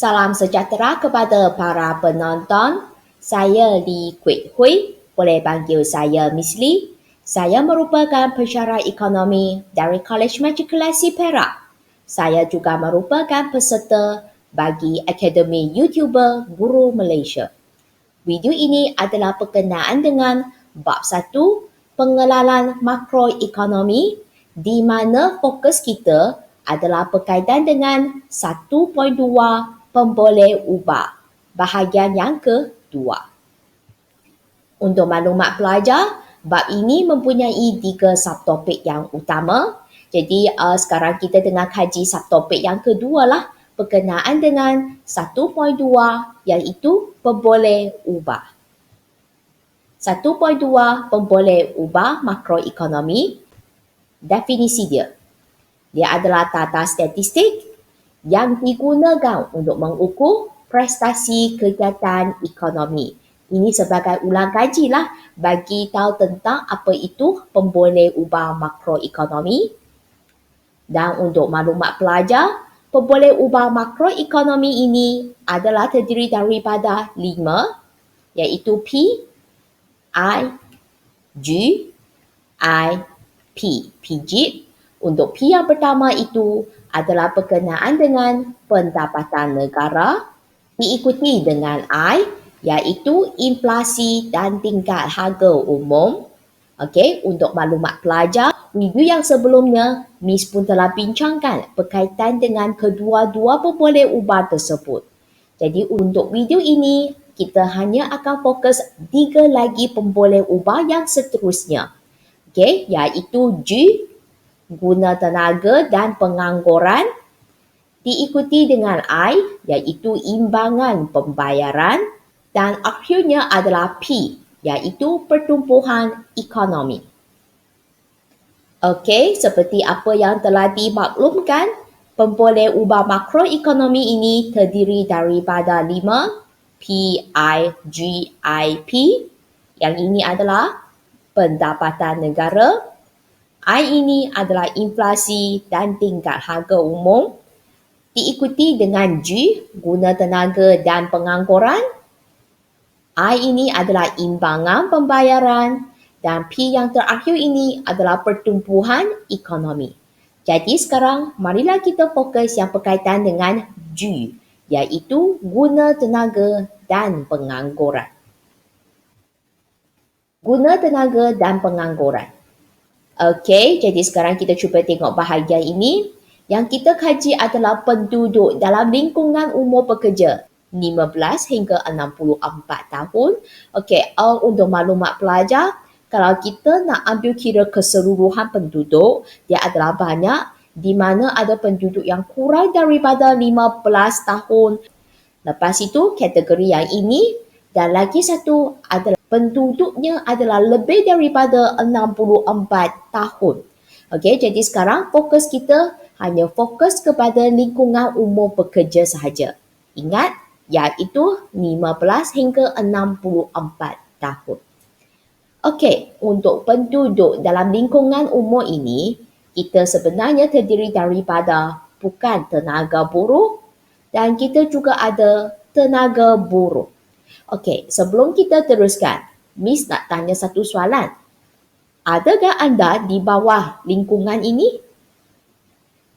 Salam sejahtera kepada para penonton. Saya Lee Kwek Hui, boleh panggil saya Miss Lee. Saya merupakan pensyarah ekonomi dari College Matrikulasi Perak. Saya juga merupakan peserta bagi Akademi YouTuber Guru Malaysia. Video ini adalah berkenaan dengan bab 1, pengenalan makroekonomi, di mana fokus kita adalah berkaitan dengan 1.2 pemboleh ubah, bahagian yang kedua. Untuk maklumat pelajar, bab ini mempunyai 3 subtopik yang utama. Jadi sekarang kita tengah kaji subtopik yang kedua lah, berkenaan dengan 1.2 iaitu pemboleh ubah. 1.2 pemboleh ubah makroekonomi. Definisi dia. Dia adalah tata statistik yang digunakan untuk mengukur prestasi kegiatan ekonomi. Ini sebagai ulang kaji lah bagi tahu tentang apa itu pemboleh ubah makroekonomi. Dan untuk maklumat pelajar, pemboleh ubah makroekonomi ini adalah terdiri daripada 5, iaitu P, I, G, I, P. PGIT. Untuk P yang pertama itu adalah berkenaan dengan pendapatan negara, diikuti dengan I, iaitu inflasi dan tingkat harga umum. Okey, untuk maklumat pelajar, video yang sebelumnya Miss pun telah bincangkan berkaitan dengan kedua-dua pemboleh ubah tersebut. Jadi untuk video ini, kita hanya akan fokus 3 lagi pemboleh ubah yang seterusnya. Okey, iaitu G, guna tenaga dan pengangguran, diikuti dengan I, iaitu imbangan pembayaran, dan akhirnya adalah P, iaitu pertumbuhan ekonomi. Okey, seperti apa yang telah dimaklumkan, pemboleh ubah makroekonomi ini terdiri daripada 5, P, I, G, I, P. Yang ini adalah pendapatan negara. I ini adalah inflasi dan tingkat harga umum. Diikuti dengan G, guna tenaga dan pengangguran. I ini adalah imbangan pembayaran. Dan P yang terakhir ini adalah pertumbuhan ekonomi. Jadi sekarang, marilah kita fokus yang berkaitan dengan G, iaitu guna tenaga dan pengangguran. Guna tenaga dan pengangguran. Okey, jadi sekarang kita cuba tengok bahagian ini. Yang kita kaji adalah penduduk dalam lingkungan umur pekerja 15 hingga 64 tahun. Okey, untuk maklumat pelajar, kalau kita nak ambil kira keseluruhan penduduk, dia adalah banyak, di mana ada penduduk yang kurang daripada 15 tahun. Lepas itu, kategori yang ini, dan lagi satu adalah penduduknya adalah lebih daripada 64 tahun. Okey, jadi sekarang fokus kita hanya fokus kepada lingkungan umur pekerja sahaja. Ingat, iaitu 15 hingga 64 tahun. Okey, untuk penduduk dalam lingkungan umur ini, kita sebenarnya terdiri daripada bukan tenaga buruh dan kita juga ada tenaga buruh. Okey, sebelum kita teruskan, Miss nak tanya satu soalan. Adakah anda di bawah lingkungan ini?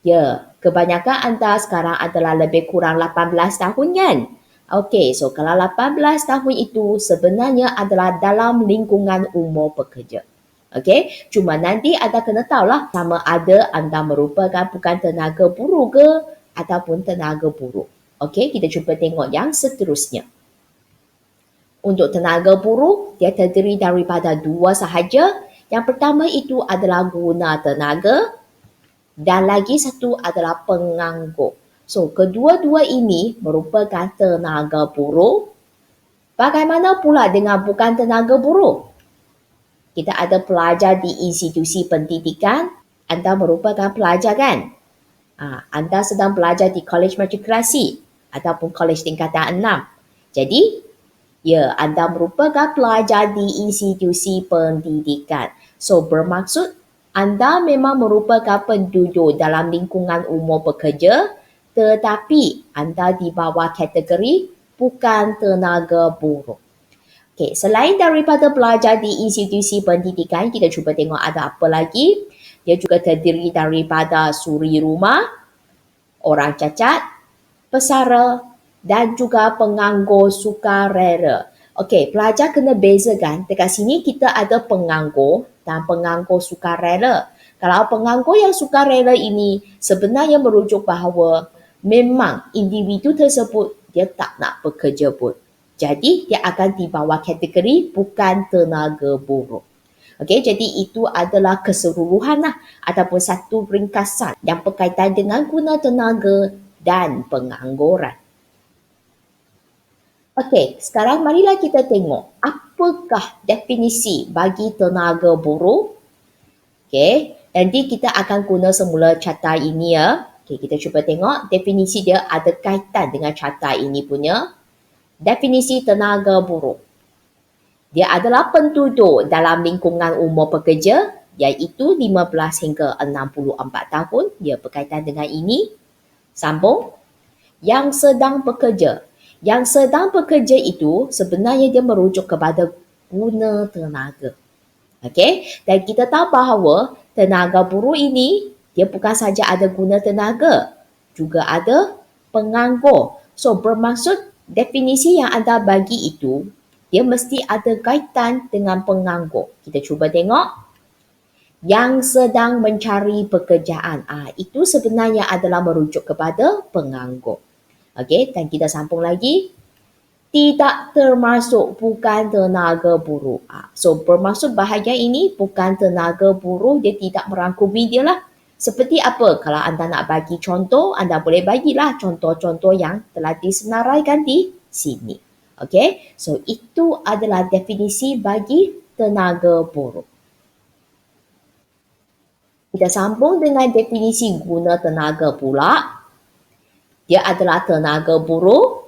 Ya, kebanyakan anda sekarang adalah lebih kurang 18 tahun kan? Okey, so kalau 18 tahun itu sebenarnya adalah dalam lingkungan umur pekerja. Okey, cuma nanti anda kena tahulah sama ada anda merupakan bukan tenaga buruh ke ataupun tenaga buruh. Okey, kita cuba tengok yang seterusnya. Untuk tenaga buruh, dia terdiri daripada 2 sahaja. Yang pertama itu adalah guna tenaga dan lagi satu adalah penganggur. So, kedua-dua ini merupakan tenaga buruh. Bagaimana pula dengan bukan tenaga buruh? Kita ada pelajar di institusi pendidikan. Anda merupakan pelajar kan? Anda sedang belajar di College Matrikulasi ataupun College Tingkatan 6. Jadi, ya, anda merupakan pelajar di institusi pendidikan. So, bermaksud anda memang merupakan penduduk dalam lingkungan umur pekerja, tetapi anda di bawah kategori bukan tenaga buruh. Okey, selain daripada belajar di institusi pendidikan, kita cuba tengok ada apa lagi. Dia juga terdiri daripada suri rumah, orang cacat, pesara dan juga penganggur sukarela. Okey, pelajar kena bezakan. Dekat sini kita ada penganggur dan penganggur sukarela. Kalau penganggur yang sukarela ini sebenarnya merujuk bahawa memang individu tersebut dia tak nak bekerja pun. Jadi dia akan di bawah kategori bukan tenaga buruh. Okey, jadi itu adalah keseluruhan ataupun satu ringkasan yang berkaitan dengan guna tenaga dan pengangguran. Okey, sekarang marilah kita tengok apakah definisi bagi tenaga buruh. Okey, nanti kita akan guna semula carta ini ya. Okey, kita cuba tengok definisi dia ada kaitan dengan carta ini punya. Definisi tenaga buruh. Dia adalah penduduk dalam lingkungan umur pekerja iaitu 15 hingga 64 tahun. Dia berkaitan dengan ini. Sambung. Yang sedang bekerja. Yang sedang bekerja itu sebenarnya dia merujuk kepada guna tenaga. Okey, dan kita tahu bahawa tenaga buruh ini dia bukan saja ada guna tenaga, juga ada penganggur. So bermaksud definisi yang anda bagi itu dia mesti ada kaitan dengan penganggur. Kita cuba tengok. Yang sedang mencari pekerjaan. Itu sebenarnya adalah merujuk kepada penganggur. Okey, dan kita sambung lagi. Tidak termasuk bukan tenaga buruh. So bermaksud bahagian ini bukan tenaga buruh, dia tidak merangkumi dia lah. Seperti apa? Kalau anda nak bagi contoh, anda boleh bagilah contoh-contoh yang telah disenaraikan di sini. Okey, so itu adalah definisi bagi tenaga buruh. Kita sambung dengan definisi guna tenaga pula. Dia adalah tenaga buruh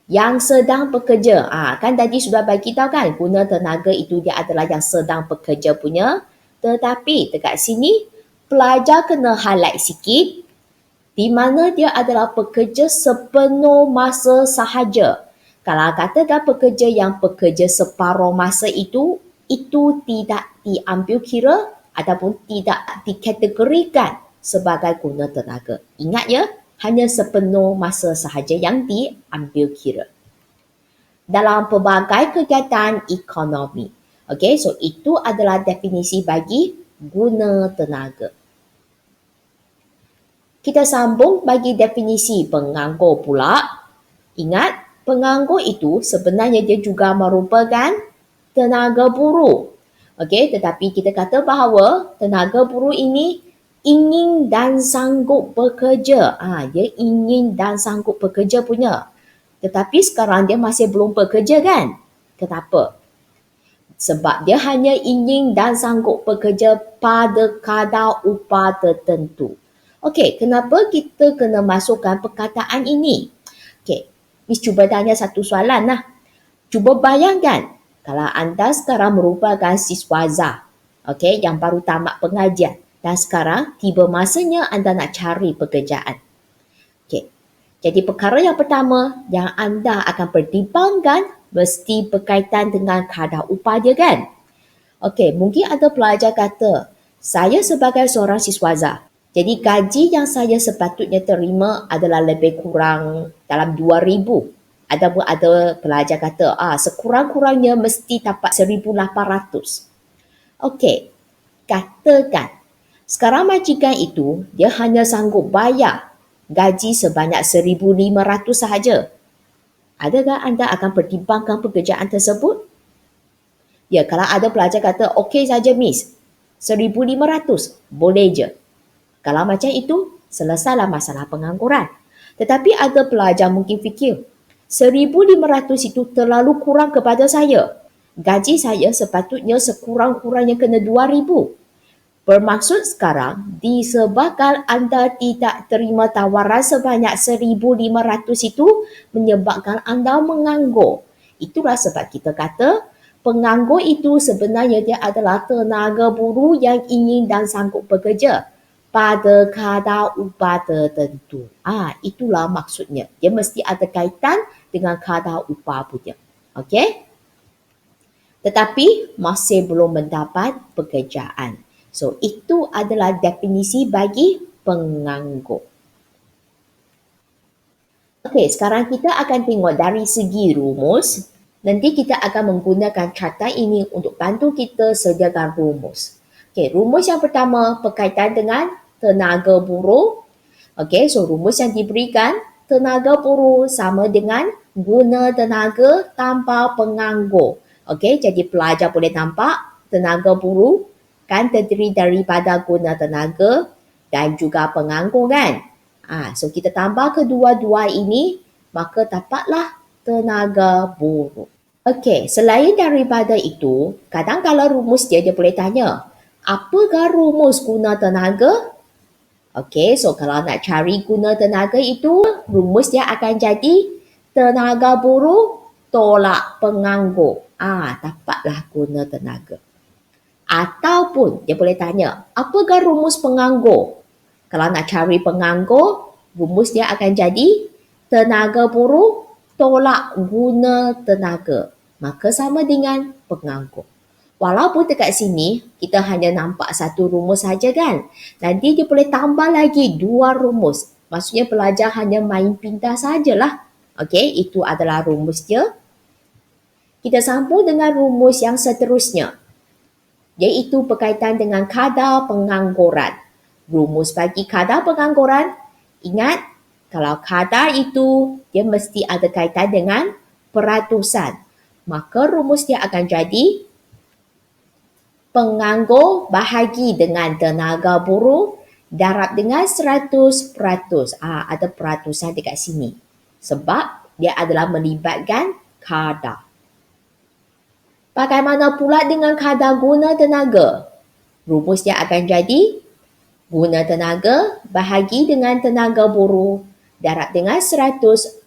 yang sedang bekerja. Kan tadi sudah bagi tahu kan, guna tenaga itu dia adalah yang sedang bekerja punya. Tetapi dekat sini, pelajar kena highlight sikit di mana dia adalah pekerja sepenuh masa sahaja. Kalau katakan pekerja yang bekerja separuh masa itu tidak diambil kira ataupun tidak dikategorikan sebagai guna tenaga. Ingat ya, hanya sepenuh masa sahaja yang diambil kira. Dalam pelbagai kegiatan ekonomi. Okey, so itu adalah definisi bagi guna tenaga. Kita sambung bagi definisi penganggur pula. Ingat, penganggur itu sebenarnya dia juga merupakan tenaga buruh. Okey, tetapi kita kata bahawa tenaga buruh ini ingin dan sanggup bekerja. Dia ingin dan sanggup bekerja punya. Tetapi sekarang dia masih belum bekerja kan? Kenapa? Sebab dia hanya ingin dan sanggup bekerja pada kadar upah tertentu. Okey, kenapa kita kena masukkan perkataan ini? Okey, Miss cuba tanya satu soalan lah. Cuba bayangkan kalau anda sekarang merupakan siswa ZA, okey, yang baru tamat pengajian dan sekarang tiba masanya anda nak cari pekerjaan. Okey. Jadi perkara yang pertama yang anda akan pertimbangkan mesti berkaitan dengan kadar upah dia kan? Okey, mungkin ada pelajar kata, saya sebagai seorang siswa ZA, jadi gaji yang saya sepatutnya terima adalah lebih kurang dalam 2,000. Ataupun ada pelajar kata, sekurang-kurangnya mesti dapat 1,800. Okey, katakan sekarang majikan itu dia hanya sanggup bayar gaji sebanyak 1,500 sahaja. Adakah anda akan pertimbangkan pekerjaan tersebut? Ya, kalau ada pelajar kata, okey saja Miss, 1,500, boleh je. Kalau macam itu, selesailah masalah pengangguran. Tetapi ada pelajar mungkin fikir, 1,500 itu terlalu kurang kepada saya. Gaji saya sepatutnya sekurang-kurangnya kena 2,000. Bermaksud sekarang, disebabkan anda tidak terima tawaran sebanyak 1,500 itu menyebabkan anda menganggur. Itulah sebab kita kata, penganggur itu sebenarnya dia adalah tenaga buruh yang ingin dan sanggup bekerja pada kadar upah tertentu. Itulah maksudnya. Dia mesti ada kaitan dengan kadar upah punya. Okey? Tetapi masih belum mendapat pekerjaan. So, itu adalah definisi bagi penganggur. Okey, sekarang kita akan tengok dari segi rumus. Nanti kita akan menggunakan carta ini untuk bantu kita sediakan rumus. Okey, rumus yang pertama berkaitan dengan tenaga buruh. Okey, so rumus yang diberikan, tenaga buruh sama dengan guna tenaga tanpa penganggur. Okey, jadi pelajar boleh nampak tenaga buruh kan terdiri daripada guna tenaga dan juga penganggur kan. So kita tambah kedua-dua ini, maka dapatlah tenaga buruh. Okey, selain daripada itu, kadang-kadang rumus dia boleh tanya, apakah rumus guna tenaga? Okey, so kalau nak cari guna tenaga itu, rumus dia akan jadi tenaga buruh tolak penganggur. Dapatlah guna tenaga. Ataupun dia boleh tanya, apakah rumus penganggur? Kalau nak cari penganggur, rumus dia akan jadi tenaga buruh tolak guna tenaga. Maka sama dengan penganggur. Walaupun dekat sini, kita hanya nampak satu rumus saja kan. Nanti dia boleh tambah lagi 2 rumus. Maksudnya pelajar hanya main pindah sajalah. Okey, itu adalah rumus dia. Kita sambung dengan rumus yang seterusnya. Iaitu berkaitan dengan kadar pengangguran. Rumus bagi kadar pengangguran, ingat, kalau kadar itu, dia mesti ada kaitan dengan peratusan. Maka rumus dia akan jadi penganggur bahagi dengan tenaga buruh darab dengan 100%. Ada peratusan dekat sini. Sebab dia adalah melibatkan kadar. Bagaimana pula dengan kadar guna tenaga? Rumus dia akan jadi guna tenaga bahagi dengan tenaga buruh darab dengan 100%.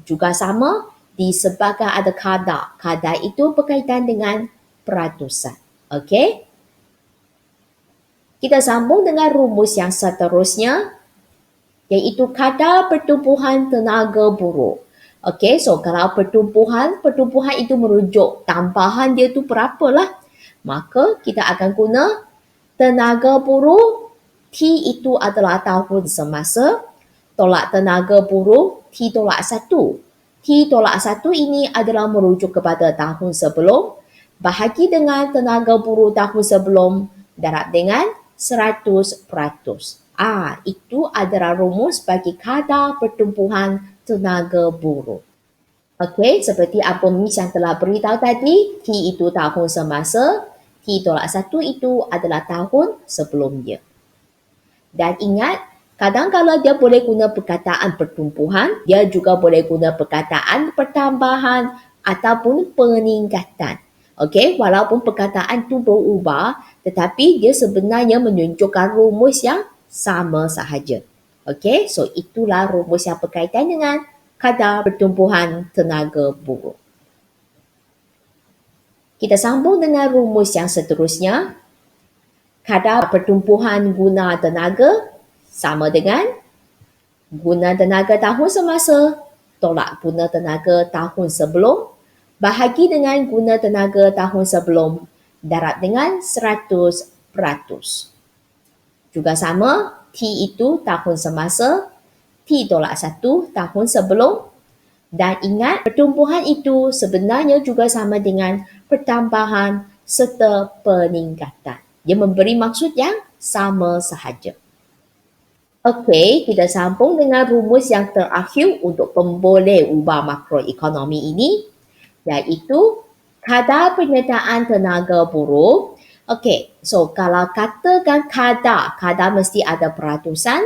Juga sama disebabkan ada kadar. Kadar itu berkaitan dengan peratusan. Okey? Kita sambung dengan rumus yang seterusnya, iaitu kadar pertumbuhan tenaga buruh. Okey, so kalau pertumbuhan itu merujuk tambahan dia tu berapalah. Maka kita akan guna tenaga buruh, T itu adalah tahun semasa, tolak tenaga buruh, T tolak 1. T tolak 1 ini adalah merujuk kepada tahun sebelum, bahagi dengan tenaga buruh tahun sebelum, darab dengan 100%. Itu adalah rumus bagi kadar pertumbuhan tenaga buruh. Okey, seperti apa Miss yang telah beritahu tadi, T itu tahun semasa, T tolak 1 itu adalah tahun sebelumnya. Dan ingat, kadang-kadang dia boleh guna perkataan pertumbuhan, dia juga boleh guna perkataan pertambahan ataupun peningkatan. Okey, walaupun perkataan itu berubah, tetapi dia sebenarnya menunjukkan rumus yang sama sahaja. Okey, so itulah rumus yang berkaitan dengan kadar pertumbuhan tenaga buruh. Kita sambung dengan rumus yang seterusnya. Kadar pertumbuhan guna tenaga sama dengan guna tenaga tahun semasa tolak guna tenaga tahun sebelum bahagi dengan guna tenaga tahun sebelum darab dengan 100%. Juga sama, T itu tahun semasa, T tolak 1 tahun sebelum. Dan ingat, pertumbuhan itu sebenarnya juga sama dengan pertambahan serta peningkatan. Dia memberi maksud yang sama sahaja. Okey, kita sambung dengan rumus yang terakhir untuk pemboleh ubah makroekonomi ini, iaitu kadar penyertaan tenaga buruh. Okey, so kalau katakan kadar mesti ada peratusan,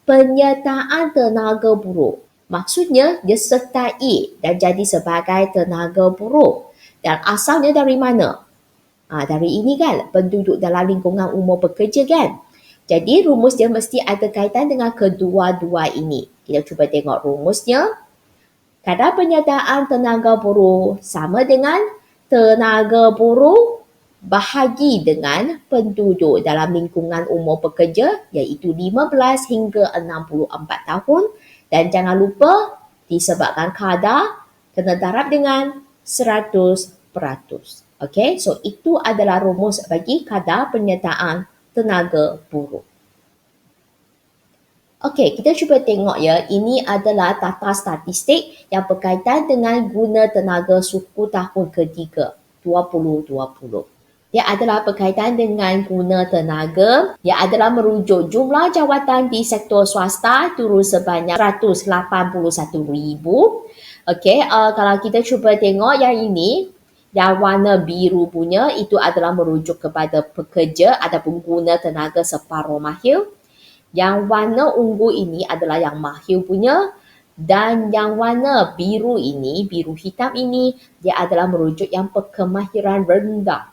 penyertaan tenaga buruh. Maksudnya dia sertai dan jadi sebagai tenaga buruh. Dan asalnya dari mana? Dari ini kan, penduduk dalam lingkungan umum bekerja kan. Jadi rumus dia mesti ada kaitan dengan kedua-dua ini. Kita cuba tengok rumusnya. Kadar penyertaan tenaga buruh sama dengan tenaga buruh bahagi dengan penduduk dalam lingkungan umur pekerja iaitu 15 hingga 64 tahun dan jangan lupa disebabkan kadar kena darab dengan 100%. Okey, so itu adalah rumus bagi kadar penyertaan tenaga buruh. Okey, kita cuba tengok ya, ini adalah data statistik yang berkaitan dengan guna tenaga suku tahun ketiga 2020. Dia adalah berkaitan dengan guna tenaga. Dia adalah merujuk jumlah jawatan di sektor swasta turun sebanyak 181,000. Okey, kalau kita cuba tengok yang ini, yang warna biru punya itu adalah merujuk kepada pekerja ataupun guna tenaga separuh mahir. Yang warna ungu ini adalah yang mahir punya dan yang warna biru ini, biru hitam ini, dia adalah merujuk yang berkemahiran rendah.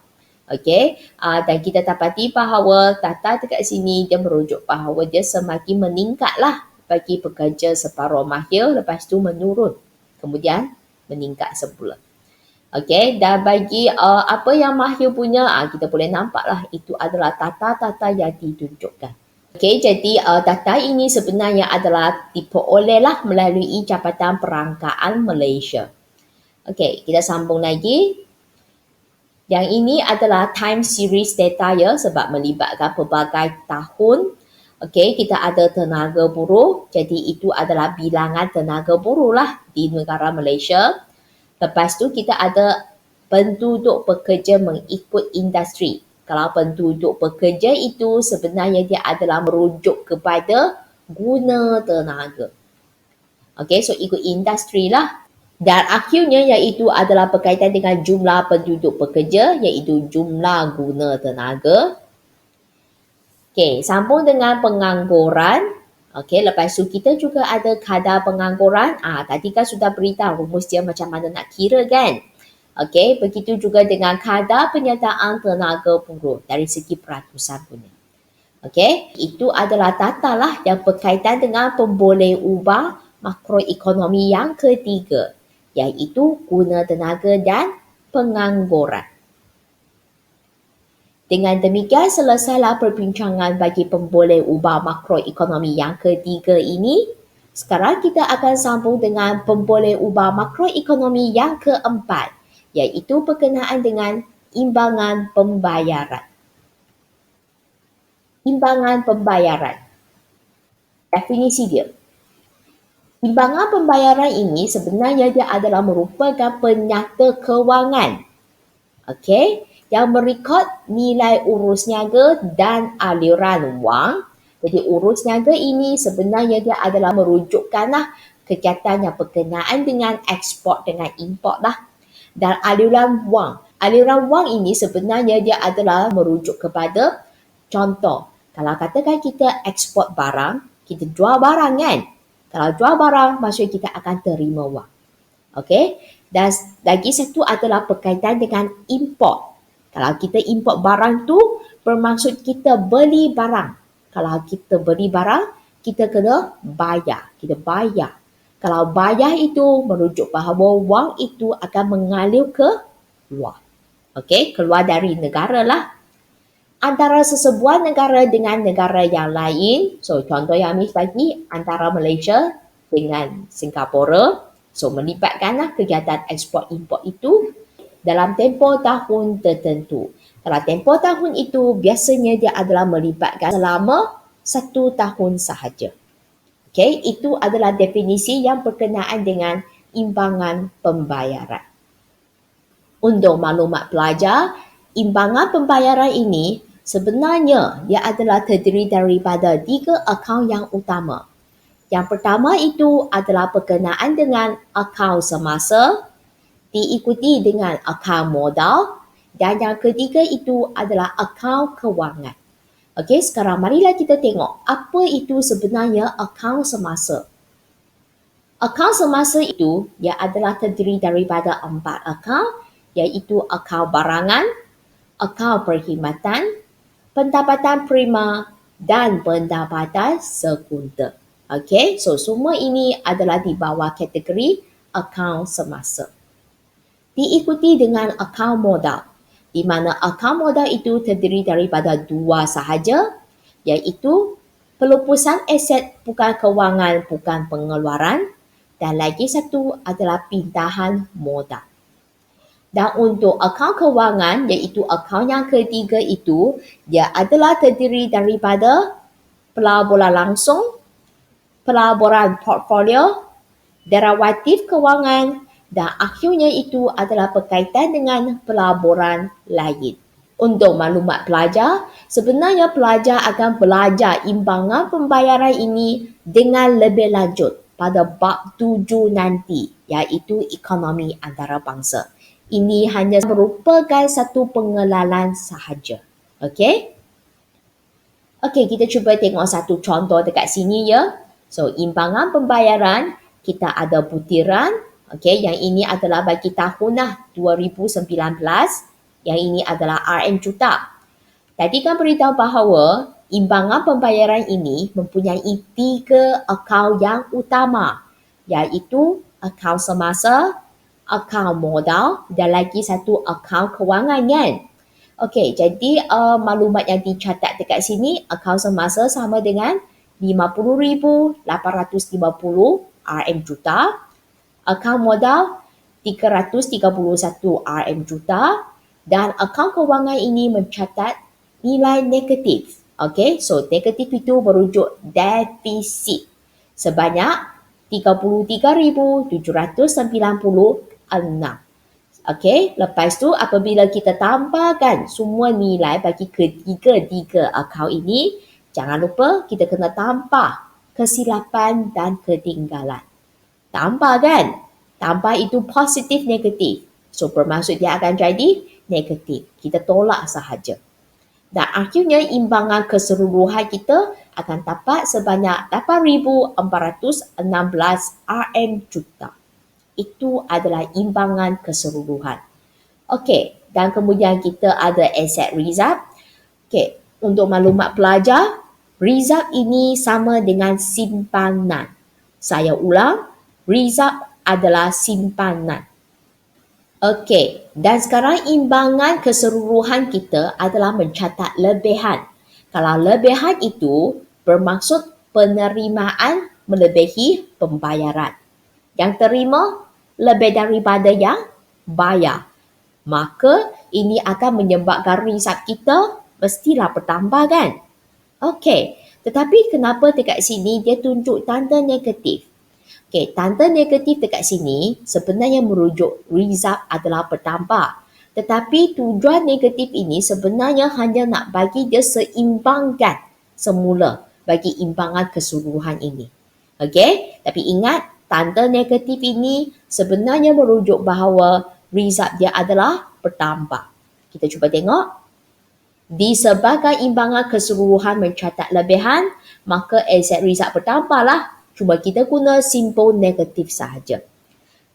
Okey, dan kita dapati bahawa data dekat sini dia merujuk bahawa dia semakin meningkatlah bagi pekerja separuh mahir, lepas tu menurun. Kemudian meningkat semula. Okey, dan bagi apa yang mahir punya, kita boleh nampaklah itu adalah data-data yang ditunjukkan. Okey, jadi data ini sebenarnya adalah diperolehlah melalui Jabatan Perangkaan Malaysia. Okey, kita sambung lagi. Yang ini adalah time series data ya sebab melibatkan pelbagai tahun. Okey, kita ada tenaga buruh. Jadi itu adalah bilangan tenaga buruh lah di negara Malaysia. Lepas tu kita ada penduduk pekerja mengikut industri. Kalau penduduk pekerja itu sebenarnya dia adalah merujuk kepada guna tenaga. Okey, so ikut industri lah. Dan akhirnya iaitu adalah berkaitan dengan jumlah penduduk pekerja iaitu jumlah guna tenaga. Okey, sambung dengan pengangguran. Okey, lepas tu kita juga ada kadar pengangguran. Tadi kan sudah beritahu rumus dia macam mana nak kira kan. Okey, begitu juga dengan kadar penyertaan tenaga buruh dari segi peratusan punya. Okey, itu adalah data lah yang berkaitan dengan pemboleh ubah makroekonomi yang ketiga, iaitu guna tenaga dan pengangguran. Dengan demikian selesailah perbincangan bagi pemboleh ubah makroekonomi yang ketiga ini. Sekarang kita akan sambung dengan pemboleh ubah makroekonomi yang keempat, iaitu berkenaan dengan imbangan pembayaran. Imbangan pembayaran. Definisi dia. Imbangan pembayaran ini sebenarnya dia adalah merupakan penyata kewangan. Okey, yang merekod nilai urus niaga dan aliran wang. Jadi urus niaga ini sebenarnya dia adalah merujukkanlah kegiatan yang berkenaan dengan ekspor dengan import lah. Dan aliran wang. Aliran wang ini sebenarnya dia adalah merujuk kepada contoh. Kalau katakan kita ekspor barang, kita jual barang kan? Kalau jual barang, maksudnya kita akan terima wang. Okey? Dan lagi satu adalah berkaitan dengan import. Kalau kita import barang tu, bermaksud kita beli barang. Kalau kita beli barang, kita kena bayar. Kita bayar. Kalau bayar itu merujuk bahawa wang itu akan mengalir ke luar. Okey, keluar dari negara lah. Antara sesebuah negara dengan negara yang lain, so contoh yang Miss bagi, antara Malaysia dengan Singapura, so melibatkanlah kegiatan ekspor import itu dalam tempoh tahun tertentu. Kalau tempoh tahun itu biasanya dia adalah melibatkan selama 1 tahun sahaja. Okey, itu adalah definisi yang berkenaan dengan imbangan pembayaran. Untuk maklumat pelajar, imbangan pembayaran ini sebenarnya dia adalah terdiri daripada 3 akaun yang utama. Yang pertama itu adalah berkenaan dengan akaun semasa, diikuti dengan akaun modal dan yang ketiga itu adalah akaun kewangan. Okey, sekarang marilah kita tengok apa itu sebenarnya akaun semasa. Akaun semasa itu ia adalah terdiri daripada 4 akaun iaitu akaun barangan, akaun perkhidmatan, pendapatan prima dan pendapatan sekunder. Okey, so semua ini adalah di bawah kategori akaun semasa. Diikuti dengan akaun modal. di mana akaun modal itu terdiri daripada dua sahaja, iaitu pelupusan aset bukan kewangan, bukan pengeluaran, dan lagi satu adalah pindahan modal. Dan untuk akaun kewangan, iaitu akaun yang ketiga itu, dia adalah terdiri daripada pelaburan langsung, pelaburan portfolio, derivatif kewangan, dan akhirnya itu adalah berkaitan dengan pelaburan lain. Untuk maklumat pelajar, sebenarnya pelajar akan belajar imbangan pembayaran ini dengan lebih lanjut pada bab 7 nanti, iaitu ekonomi antarabangsa. Ini hanya merupakan satu pengenalan sahaja. Okey? Okey, kita cuba tengok satu contoh dekat sini ya. So, imbangan pembayaran, kita ada butiran. Okey, yang ini adalah bagi tahun 2019. Yang ini adalah RM juta. Tadi kan beritahu bahawa imbangan pembayaran ini mempunyai 3 akaun yang utama, iaitu akaun semasa, akaun modal dan lagi satu akaun kewangan kan. Okey, jadi maklumat yang dicatat dekat sini, akaun semasa sama dengan 50,850 RM juta, akaun modal 331 RM juta dan akaun kewangan ini mencatat nilai negatif. Okey, so negatif itu merujuk defisit sebanyak 33,796. Okey, lepas tu apabila kita tambahkan semua nilai bagi ketiga akaun ini, jangan lupa kita kena tambah kesilapan dan ketinggalan. Tambah kan? Tambah itu positif negatif. So bermaksud dia akan jadi negatif. Kita tolak sahaja. Dan akhirnya imbangan keseluruhan kita akan dapat sebanyak 8,416 RM juta. Itu adalah imbangan keseluruhan. Okey, dan kemudian kita ada aset reserve. Okey, untuk maklumat pelajar, reserve ini sama dengan simpanan. Saya ulang, reserve adalah simpanan. Okey, dan sekarang imbangan keseluruhan kita adalah mencatat lebihan. Kalau lebihan itu bermaksud penerimaan melebihi pembayaran. Yang terima lebih daripada yang bayar. Maka ini akan menyebabkan reserve kita mestilah bertambah kan? Okey, tetapi kenapa dekat sini dia tunjuk tanda negatif? Okey, tanda negatif dekat sini sebenarnya merujuk reserve adalah bertambah. Tetapi tujuan negatif ini sebenarnya hanya nak bagi dia seimbangkan semula bagi imbangan keseluruhan ini. Okey, tapi ingat tanda negatif ini sebenarnya merujuk bahawa reserve dia adalah bertambah. Kita cuba tengok. Disebabkan imbangan keseluruhan mencatat lebihan, maka aset reserve bertambahlah. Cuma kita guna simbol negatif sahaja.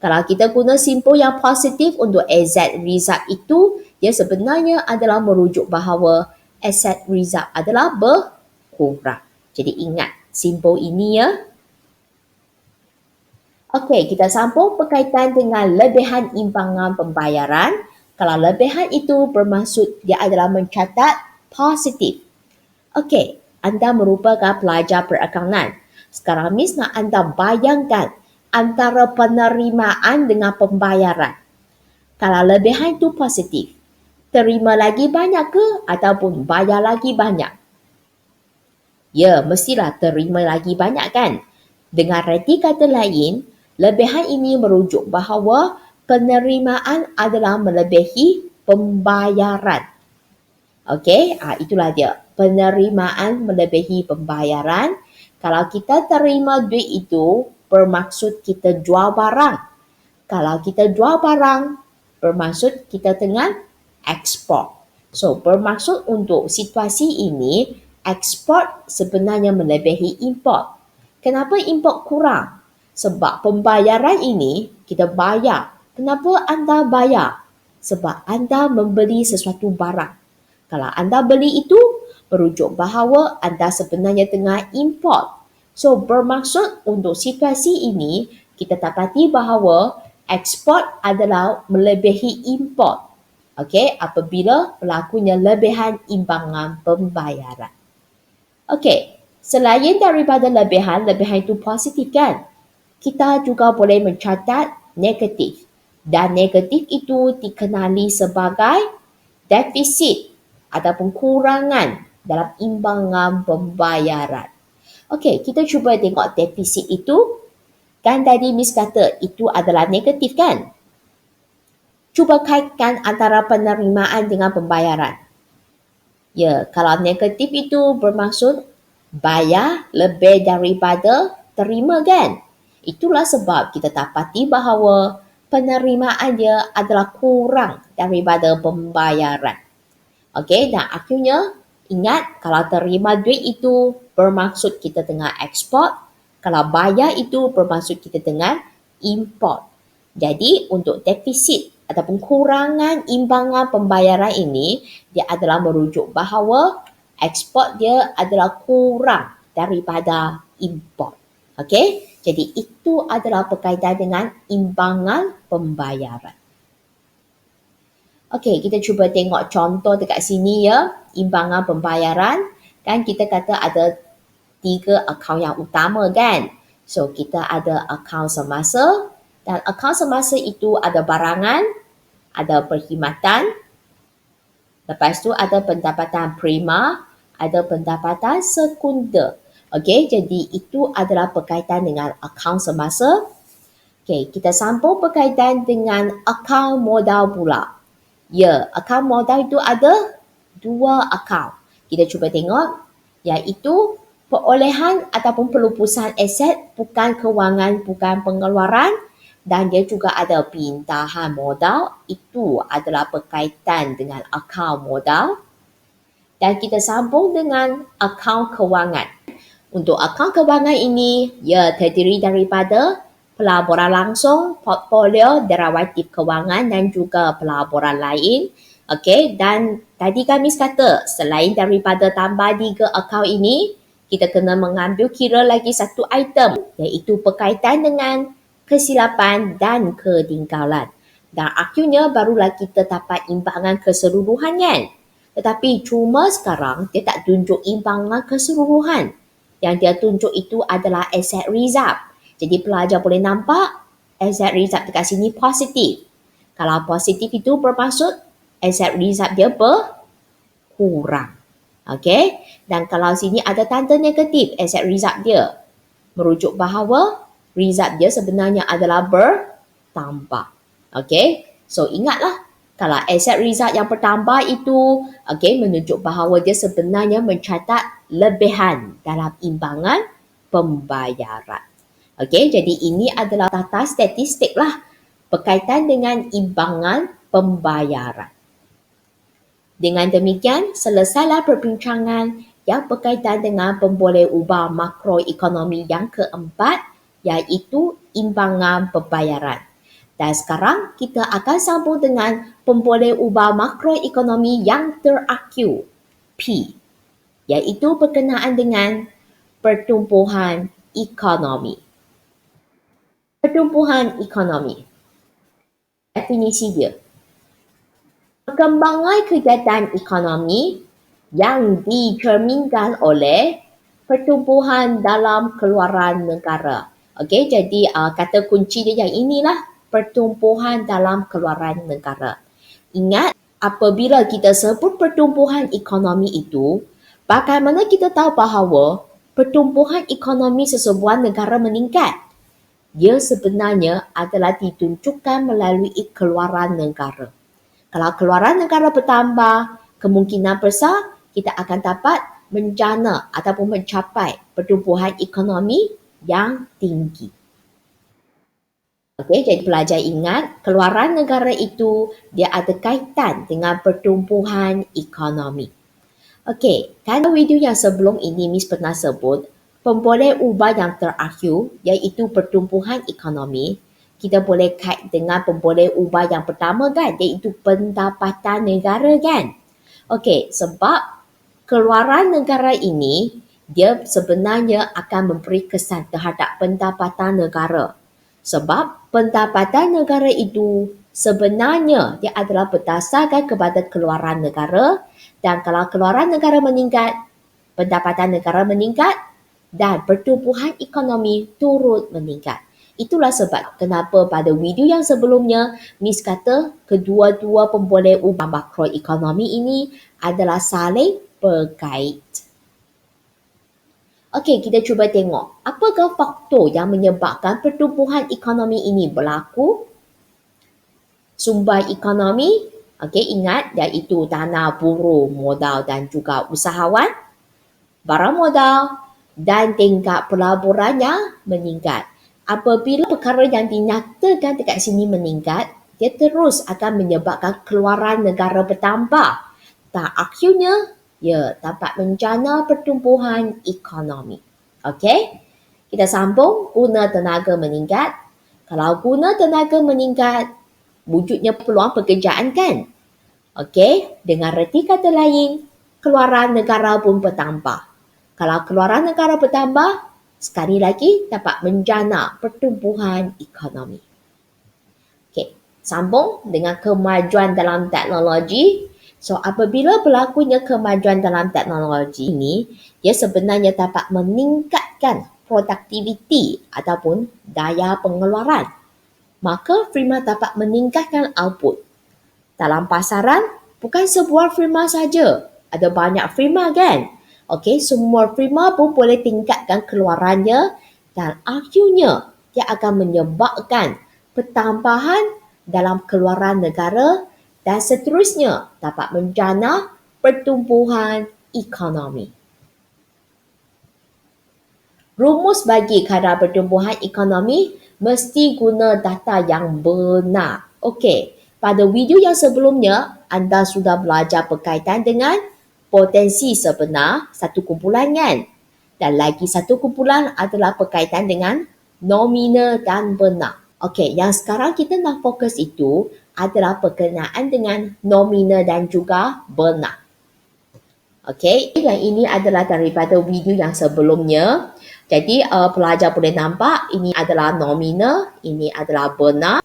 Kalau kita guna simbol yang positif untuk aset reserve itu, dia sebenarnya adalah merujuk bahawa aset reserve adalah berkurang. Jadi ingat simbol ini ya. Okey, kita sambung berkaitan dengan lebihan imbangan pembayaran. Kalau lebihan itu bermaksud dia adalah mencatat positif. Okey, anda merupakan pelajar perakaunan. Sekarang Miss nak anda bayangkan antara penerimaan dengan pembayaran. Kalau lebihan itu positif, terima lagi banyak ke ataupun bayar lagi banyak? Ya, mestilah terima lagi banyak kan? Dengan reti kata lain, lebihan ini merujuk bahawa penerimaan adalah melebihi pembayaran. Okey, itulah dia. Penerimaan melebihi pembayaran. Kalau kita terima duit itu, bermaksud kita jual barang. Kalau kita jual barang, bermaksud kita tengah ekspor. So, bermaksud untuk situasi ini, ekspor sebenarnya melebihi import. Kenapa import kurang? Sebab pembayaran ini kita bayar. Kenapa anda bayar? Sebab anda membeli sesuatu barang. Kalau anda beli itu, merujuk bahawa anda sebenarnya tengah import. So, bermaksud untuk situasi ini, kita dapati bahawa ekspor adalah melebihi import. Okey, apabila berlakunya lebihan imbangan pembayaran. Okey, selain daripada lebihan itu positif kan? Kita juga boleh mencatat negatif. Dan negatif itu dikenali sebagai defisit ataupun kurangan dalam imbangan pembayaran. Okey, kita cuba tengok defisit itu. Kan tadi Miss kata itu adalah negatif kan? Cuba kaitkan antara penerimaan dengan pembayaran. Ya, kalau negatif itu bermaksud bayar lebih daripada terima kan? Itulah sebab kita dapati bahawa penerimaan dia adalah kurang daripada pembayaran. Okey, dan akhirnya ingat kalau terima duit itu bermaksud kita tengah ekspor, kalau bayar itu bermaksud kita tengah import. Jadi untuk defisit ataupun kurangan imbangan pembayaran ini, dia adalah merujuk bahawa ekspor dia adalah kurang daripada import. Okey, jadi itu adalah berkaitan dengan imbangan pembayaran. Okey, kita cuba tengok contoh dekat sini ya, imbangan pembayaran. Kan kita kata ada 3 akaun yang utama kan. So, kita ada akaun semasa dan akaun semasa itu ada barangan, ada perkhidmatan, lepas tu ada pendapatan prima, ada pendapatan sekunder. Okey, jadi itu adalah berkaitan dengan akaun semasa. Okey, kita sambung berkaitan dengan akaun modal pula. Ya, akaun modal itu ada 2 akaun. Kita cuba tengok, iaitu perolehan ataupun pelupusan aset bukan kewangan, bukan pengeluaran, dan dia juga ada pintahan modal. Itu adalah berkaitan dengan akaun modal. Dan kita sambung dengan akaun kewangan. Untuk akaun kewangan ini, ia terdiri daripada pelaburan langsung, portfolio, derivatif kewangan dan juga pelaburan lain. Okey, dan tadi kami kata selain daripada tambah 3 akaun ini, kita kena mengambil kira lagi satu item iaitu berkaitan dengan kesilapan dan ketinggalan. Dan akhirnya barulah kita dapat imbangan keseluruhan kan. Tetapi cuma sekarang dia tak tunjuk imbangan keseluruhan. Yang dia tunjuk itu adalah asset reserve. Jadi pelajar boleh nampak asset reserve dekat sini positif. Kalau positif itu bermaksud asset reserve dia berkurang. Okey? Dan kalau sini ada tanda negatif asset reserve dia, merujuk bahawa reserve dia sebenarnya adalah bertambah. Okey? So ingatlah, kalau asset reserve yang bertambah itu menunjuk bahawa dia sebenarnya mencatat lebihan dalam imbangan pembayaran. Okey, jadi ini adalah data statistik lah berkaitan dengan imbangan pembayaran. Dengan demikian, selesailah perbincangan yang berkaitan dengan pemboleh ubah makroekonomi yang keempat, iaitu imbangan pembayaran. Dan sekarang kita akan sambung dengan pemboleh ubah makroekonomi yang terakhir, P, iaitu berkenaan dengan pertumbuhan ekonomi. Pertumbuhan ekonomi. Definisi dia. Perkembangan kegiatan ekonomi yang dicerminkan oleh pertumbuhan dalam keluaran negara. Okey, jadi kata kunci dia yang inilah, pertumbuhan dalam keluaran negara. Ingat, apabila kita sebut pertumbuhan ekonomi itu, bagaimana kita tahu bahawa pertumbuhan ekonomi sesebuah negara meningkat? Dia sebenarnya adalah ditunjukkan melalui keluaran negara. Kalau keluaran negara bertambah, kemungkinan besar kita akan dapat menjana ataupun mencapai pertumbuhan ekonomi yang tinggi. Okey, jadi pelajar ingat, keluaran negara itu dia ada kaitan dengan pertumbuhan ekonomi. Okey, kan video yang sebelum ini Miss pernah sebut, pemboleh ubah yang terakhir iaitu pertumbuhan ekonomi, kita boleh kait dengan pemboleh ubah yang pertama kan, iaitu pendapatan negara kan. Okey, sebab keluaran negara ini dia sebenarnya akan memberi kesan terhadap pendapatan negara. Sebab pendapatan negara itu Sebenarnya dia adalah berdasarkan kepada keluaran negara, dan kalau keluaran negara meningkat, pendapatan negara meningkat dan pertumbuhan ekonomi turut meningkat. Itulah sebab kenapa pada video yang sebelumnya Miss kata kedua-dua pemboleh ubah makroekonomi ini adalah saling berkait. Okey, kita cuba tengok apakah faktor yang menyebabkan pertumbuhan ekonomi ini berlaku. Sumber ekonomi, ingat iaitu tanah, buruh, modal dan juga usahawan, barang modal dan tingkat pelaburannya meningkat. Apabila perkara yang dinyatakan dekat sini meningkat, dia terus akan menyebabkan keluaran negara bertambah. Dan akhirnya, ia dapat menjana pertumbuhan ekonomi. Okey? Kita sambung, guna tenaga meningkat. Kalau guna tenaga meningkat, wujudnya peluang pekerjaan kan? Okey, dengan reti kata lain, keluaran negara pun bertambah. Kalau keluaran negara bertambah, sekali lagi dapat menjana pertumbuhan ekonomi. Okey, sambung dengan kemajuan dalam teknologi. So, apabila berlakunya kemajuan dalam teknologi ini, dia sebenarnya dapat meningkatkan produktiviti ataupun daya pengeluaran. Maka firma dapat meningkatkan output. Dalam pasaran, bukan sebuah firma saja. Ada banyak firma kan? Okey, semua firma pun boleh tingkatkan keluarannya dan akhirnya dia akan menyebabkan pertambahan dalam keluaran negara dan seterusnya dapat menjana pertumbuhan ekonomi. Rumus bagi kadar pertumbuhan ekonomi mesti guna data yang benar. Okey, pada video yang sebelumnya, anda sudah belajar berkaitan dengan potensi sebenar satu kumpulan kan? Dan lagi satu kumpulan adalah berkaitan dengan nominal dan benar. Okey, yang sekarang kita nak fokus itu adalah berkenaan dengan nominal dan juga benar. Okey, yang ini adalah daripada video yang sebelumnya. Jadi pelajar boleh nampak ini adalah nominal, ini adalah benar.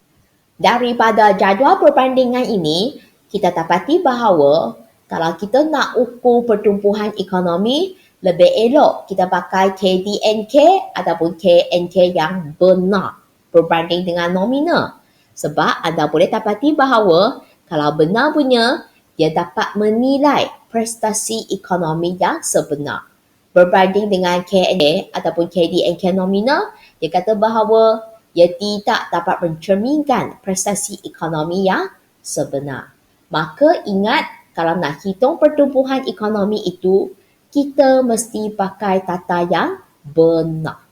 Daripada jadual perbandingan ini, kita dapati bahawa kalau kita nak ukur pertumbuhan ekonomi, lebih elok kita pakai KDNK ataupun KNK yang benar berbanding dengan nominal. Sebab anda boleh dapati bahawa kalau benar punya, dia dapat menilai prestasi ekonomi yang sebenar. Berbanding dengan KNK ataupun KDNK nominal, dia kata bahawa ia tidak dapat mencerminkan prestasi ekonomi yang sebenar. Maka ingat, kalau nak hitung pertumbuhan ekonomi itu, kita mesti pakai tata yang benar.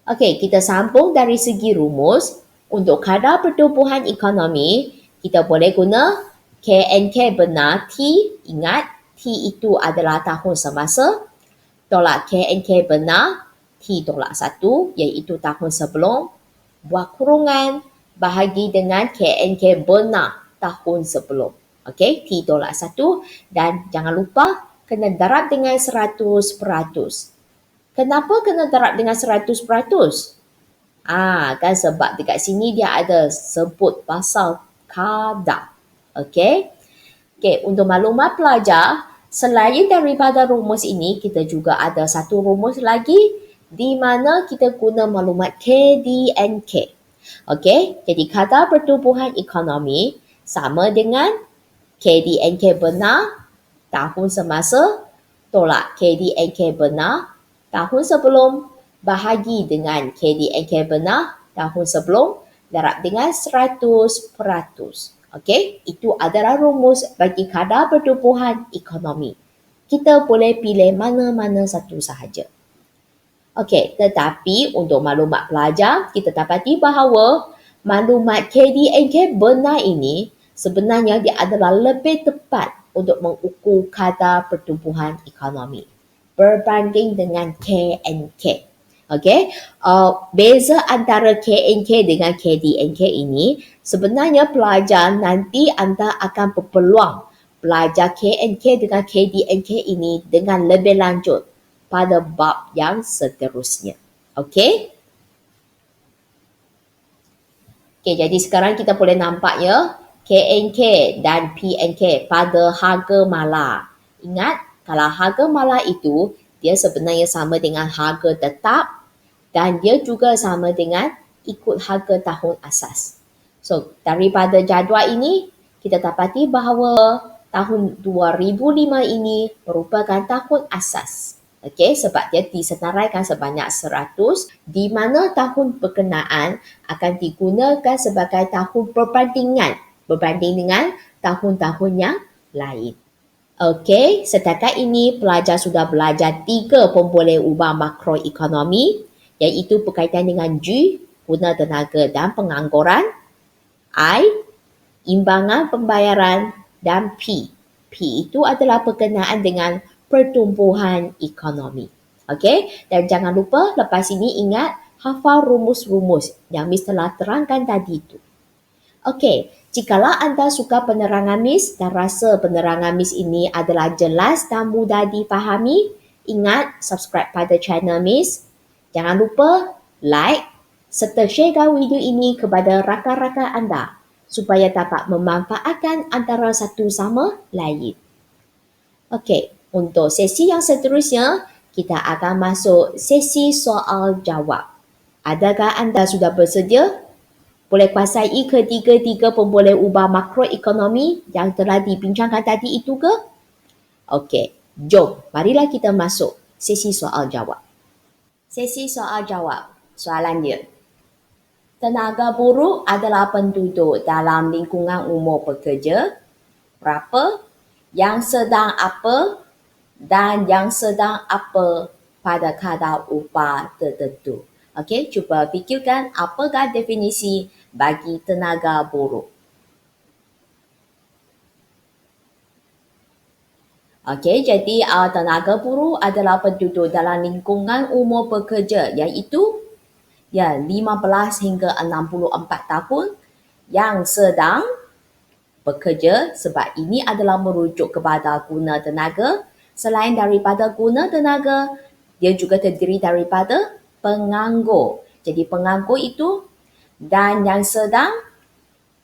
Okey, kita sambung dari segi rumus. Untuk kadar pertumbuhan ekonomi, kita boleh guna KNK benar T. Ingat, T itu adalah tahun semasa. Tolak KNK benar T tolak 1, iaitu tahun sebelum. Buat kurungan, bahagi dengan KNK benar tahun sebelum. Okey, T tolak 1 dan jangan lupa kena darab dengan 100%. Kenapa kena darab dengan 100%? Kan sebab dekat sini dia ada sebut pasal kadar. Okey. Okey, untuk maklumat pelajar, selain daripada rumus ini, kita juga ada satu rumus lagi di mana kita guna maklumat KDNK. Okey, jadi kadar pertumbuhan ekonomi sama dengan KDNK benar tahun semasa tolak KDNK benar tahun sebelum bahagi dengan KDNK benar tahun sebelum darab dengan 100%. Okey, itu adalah rumus bagi kadar pertumbuhan ekonomi. Kita boleh pilih mana-mana satu sahaja. Okey, tetapi untuk maklumat pelajar, kita dapati bahawa maklumat KDNK benar ini sebenarnya dia adalah lebih tepat untuk mengukur kadar pertumbuhan ekonomi berbanding dengan KNK. Okey, beza antara KNK dengan KDNK ini sebenarnya pelajar nanti anda akan berpeluang belajar KNK dengan KDNK ini dengan lebih lanjut pada bab yang seterusnya. Okey? Okey, jadi sekarang kita boleh nampak ya, KNK dan PNK pada harga mala. Ingat, kalau harga mala itu, dia sebenarnya sama dengan harga tetap dan dia juga sama dengan ikut harga tahun asas. So, daripada jadual ini, kita dapati bahawa tahun 2005 ini merupakan tahun asas. Okey, sebab dia disenaraikan sebanyak 100, di mana tahun berkenaan akan digunakan sebagai tahun perbandingan berbanding dengan tahun-tahun yang lain. Okey, setakat ini pelajar sudah belajar 3 pemboleh ubah makroekonomi, iaitu berkaitan dengan G, guna tenaga dan pengangguran, I, imbangan pembayaran, dan P. P itu adalah berkenaan dengan pertumbuhan ekonomi. Okey, dan jangan lupa lepas ini ingat hafal rumus-rumus yang Miss telah terangkan tadi itu. Okey, jikalau anda suka penerangan Miss dan rasa penerangan Miss ini adalah jelas dan mudah difahami, ingat subscribe pada channel Miss. Jangan lupa like serta sharekan video ini kepada rakan-rakan anda supaya dapat memanfaatkan antara satu sama lain. Okey, untuk sesi yang seterusnya, kita akan masuk sesi soal jawab. Adakah anda sudah bersedia? Boleh kuasai ketiga-tiga pemboleh ubah makroekonomi yang telah dibincangkan tadi itu ke? Okey, jom marilah kita masuk sesi soal jawab. Sesi soal jawab. Soalan dia. Tenaga buruh adalah penduduk dalam lingkungan umur pekerja berapa, yang sedang apa dan yang sedang apa pada kadar upah tertentu. Okey, cuba fikirkan apakah definisi bagi tenaga buruh. Okey, jadi tenaga buruh adalah penduduk dalam lingkungan umur pekerja, iaitu 15 hingga 64 tahun yang sedang bekerja, sebab ini adalah merujuk kepada guna tenaga. Selain daripada guna tenaga, dia juga terdiri daripada penganggur. Jadi penganggur itu dan yang sedang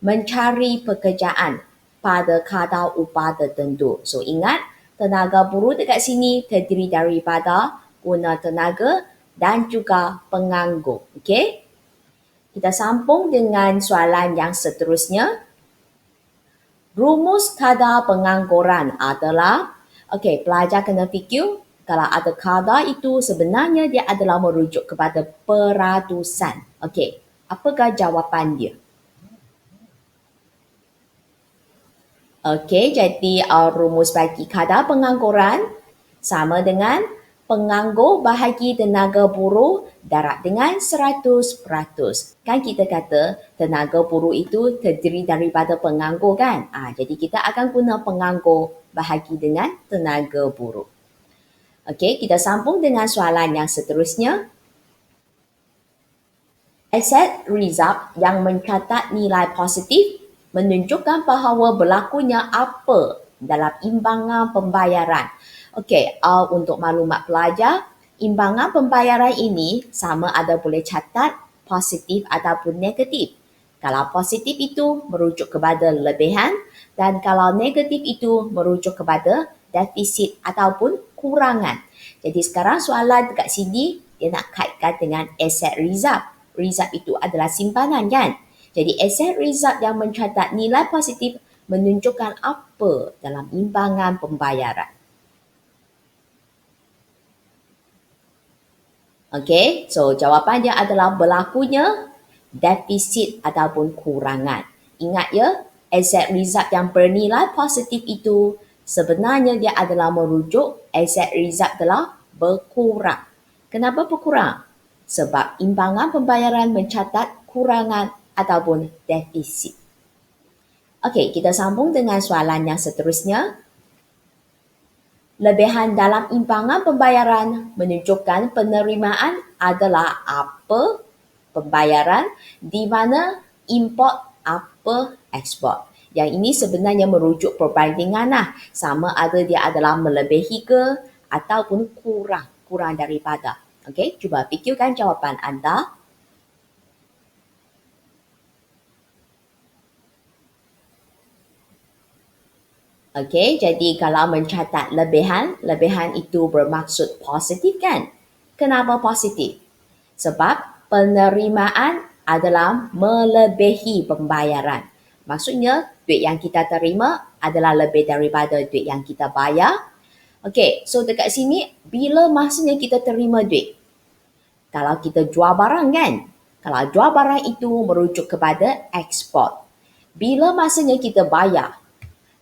mencari pekerjaan pada kadar upah tertentu. So ingat, tenaga buruh dekat sini terdiri daripada guna tenaga dan juga penganggur. Okey? Kita sambung dengan soalan yang seterusnya. Rumus kadar pengangguran adalah, okey, pelajar kena fikir kalau ada kadar itu sebenarnya dia adalah merujuk kepada peradusan. Okey, apakah jawapan dia? Okey, jadi rumus bagi kadar pengangguran sama dengan penganggur bahagi tenaga buruh darab dengan 100%. Kan kita kata tenaga buruh itu terdiri daripada penganggur kan? Jadi kita akan guna penganggur bahagi dengan tenaga buruh. Okey, kita sambung dengan soalan yang seterusnya. Asset reserve yang mencatat nilai positif menunjukkan bahawa berlakunya apa dalam imbangan pembayaran. Okey, untuk maklumat pelajar, imbangan pembayaran ini sama ada boleh catat positif ataupun negatif. Kalau positif itu merujuk kepada lebihan dan kalau negatif itu merujuk kepada defisit ataupun kurangan. Jadi sekarang soalan dekat sini dia nak kaitkan dengan asset reserve. Reserve itu adalah simpanan kan? Jadi asset reserve yang mencatat nilai positif menunjukkan apa dalam imbangan pembayaran. Okey, so jawapan dia adalah berlakunya defisit ataupun kurangan. Ingat ya, asset reserve yang bernilai positif itu sebenarnya dia adalah merujuk asset reserve telah berkurang. Kenapa berkurang? Sebab imbangan pembayaran mencatat kurangan ataupun defisit. Okey, kita sambung dengan soalan yang seterusnya. Lebihan dalam imbangan pembayaran menunjukkan penerimaan adalah apa pembayaran di mana import apa ekspor. Yang ini sebenarnya merujuk perbandingan sama ada dia adalah melebihi ke ataupun kurang daripada. Okey, cuba fikirkan jawapan anda. Okey, jadi kalau mencatat lebihan, lebihan itu bermaksud positif kan? Kenapa positif? Sebab penerimaan adalah melebihi pembayaran. Maksudnya, duit yang kita terima adalah lebih daripada duit yang kita bayar. Okey, so dekat sini, bila masanya kita terima duit? Kalau kita jual barang kan? Kalau jual barang itu merujuk kepada ekspor. Bila masanya kita bayar?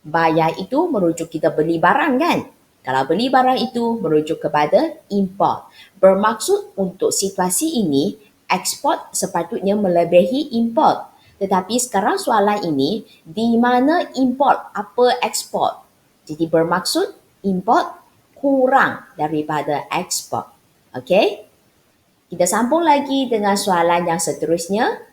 Bayar itu merujuk kita beli barang kan? Kalau beli barang itu merujuk kepada import. Bermaksud untuk situasi ini, ekspor sepatutnya melebihi import. Tetapi sekarang soalan ini, di mana import, apa ekspor? Jadi bermaksud import kurang daripada ekspor. Okey? Kita sambung lagi dengan soalan yang seterusnya.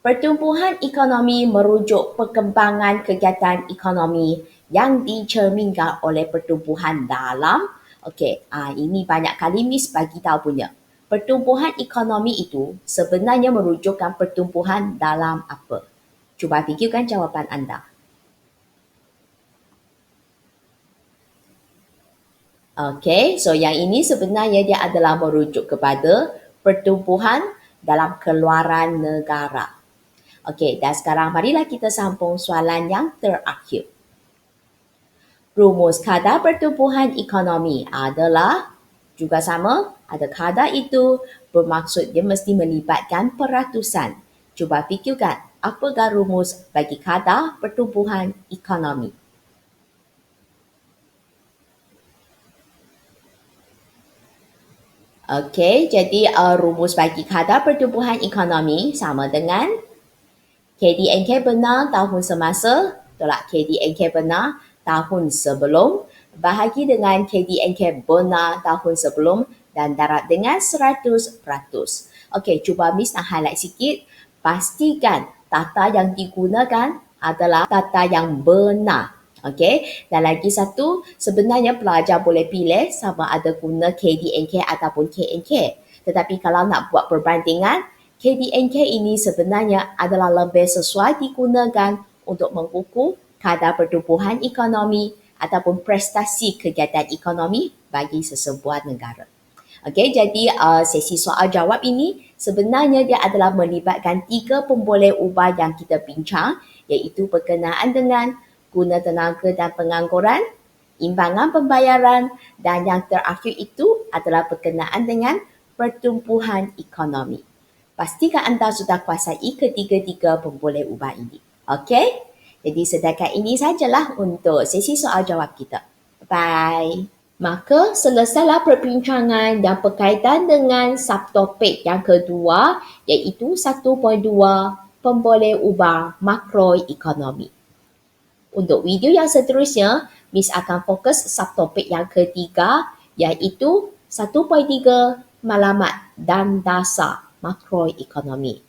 Pertumbuhan ekonomi merujuk perkembangan kegiatan ekonomi yang dicerminkan oleh pertumbuhan dalam. Okey, ini banyak kali Miss bagi tahu punya. Pertumbuhan ekonomi itu sebenarnya merujukkan pertumbuhan dalam apa? Cuba fikirkan jawapan anda. Okey, so yang ini sebenarnya dia adalah merujuk kepada pertumbuhan dalam keluaran negara. Okey, dan sekarang marilah kita sambung soalan yang terakhir. Rumus kadar pertumbuhan ekonomi adalah juga sama, ada kadar itu bermaksud dia mesti melibatkan peratusan. Cuba fikirkan, apakah rumus bagi kadar pertumbuhan ekonomi? Okey, jadi rumus bagi kadar pertumbuhan ekonomi sama dengan KDNK benar tahun semasa tolak KDNK benar tahun sebelum bahagi dengan KDNK benar tahun sebelum dan darab dengan 100%. Okey, cuba Miss nak highlight sikit. Pastikan tata yang digunakan adalah tata yang benar. Okey, dan lagi satu, sebenarnya pelajar boleh pilih sama ada guna KDNK ataupun KNK. Tetapi kalau nak buat perbandingan, KDNK ini sebenarnya adalah lebih sesuai digunakan untuk mengukur kadar pertumbuhan ekonomi ataupun prestasi kegiatan ekonomi bagi sesebuah negara. Okey, jadi sesi soal jawab ini sebenarnya dia adalah melibatkan 3 pemboleh ubah yang kita bincang, iaitu berkenaan dengan guna tenaga dan pengangguran, imbangan pembayaran dan yang terakhir itu adalah berkenaan dengan pertumbuhan ekonomi. Pastikan anda sudah kuasai ketiga-tiga pemboleh ubah ini. Okey? Jadi setakat ini sajalah untuk sesi soal jawab kita. Bye. Maka selesailah perbincangan yang berkaitan dengan subtopik yang kedua iaitu 1.2 pemboleh ubah makroekonomi. Untuk video yang seterusnya, Miss akan fokus subtopik yang ketiga iaitu 1.3 maklumat dan dasar makroekonomi.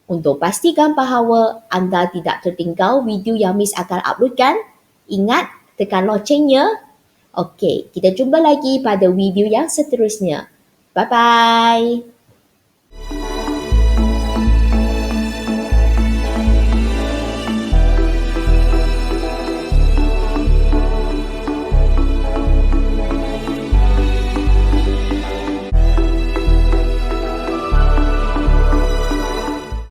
Untuk pastikan bahawa anda tidak tertinggal video yang Miss akan uploadkan, ingat tekan loncengnya. Okey, kita jumpa lagi pada video yang seterusnya. Bye-bye.